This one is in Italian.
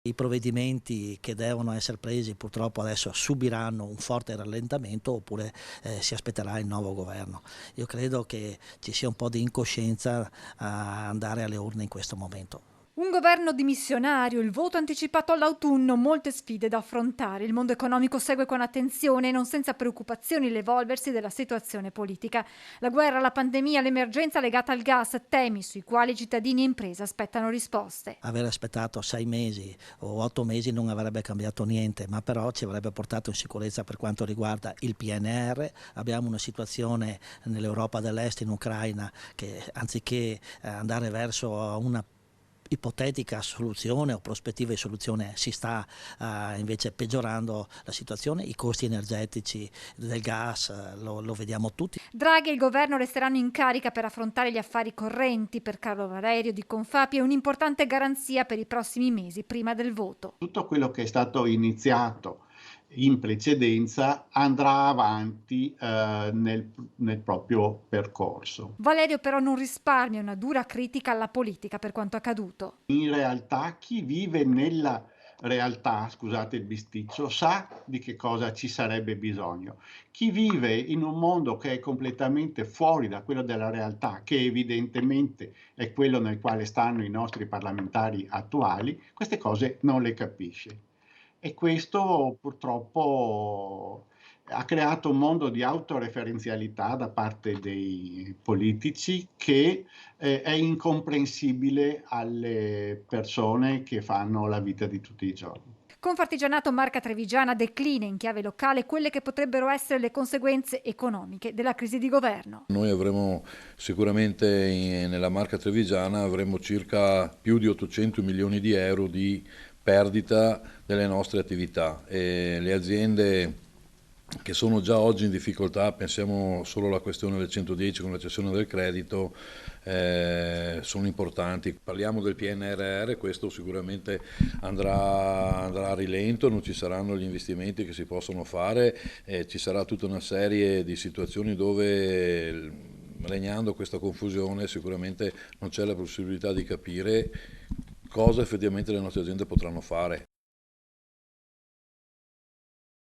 I provvedimenti che devono essere presi purtroppo adesso subiranno un forte rallentamento oppure si aspetterà il nuovo governo. Io credo che ci sia un po' di incoscienza a andare alle urne in questo momento. Un governo dimissionario, il voto anticipato all'autunno, molte sfide da affrontare. Il mondo economico segue con attenzione e non senza preoccupazioni l'evolversi della situazione politica. La guerra, la pandemia, l'emergenza legata al gas, temi sui quali cittadini e imprese aspettano risposte. Aver aspettato 6 mesi o 8 mesi non avrebbe cambiato niente, ma però ci avrebbe portato in sicurezza per quanto riguarda il PNR. Abbiamo una situazione nell'Europa dell'Est, in Ucraina, che anziché andare verso una ipotetica soluzione o prospettiva di soluzione si sta invece peggiorando la situazione, i costi energetici del gas lo vediamo tutti. Draghi e il governo resteranno in carica per affrontare gli affari correnti. Per Carlo Valerio di Confapi è un'importante garanzia per i prossimi mesi prima del voto. Tutto quello che è stato iniziato in precedenza andrà avanti nel proprio percorso. Valerio però non risparmia una dura critica alla politica per quanto accaduto. In realtà chi vive nella realtà, scusate il bisticcio, sa di che cosa ci sarebbe bisogno. Chi vive in un mondo che è completamente fuori da quello della realtà, che evidentemente è quello nel quale stanno i nostri parlamentari attuali, queste cose non le capisce. E questo purtroppo ha creato un mondo di autoreferenzialità da parte dei politici che è incomprensibile alle persone che fanno la vita di tutti i giorni. Confartigianato Marca Trevigiana declina in chiave locale quelle che potrebbero essere le conseguenze economiche della crisi di governo. Noi avremo sicuramente nella Marca Trevigiana avremo circa più di 800 milioni di euro di perdita delle nostre attività e le aziende che sono già oggi in difficoltà, pensiamo solo alla questione del 110 con la cessione del credito, sono importanti. Parliamo del PNRR, questo sicuramente andrà a rilento, non ci saranno gli investimenti che si possono fare, ci sarà tutta una serie di situazioni dove regnando questa confusione sicuramente non c'è la possibilità di capire cosa effettivamente le nostre aziende potranno fare.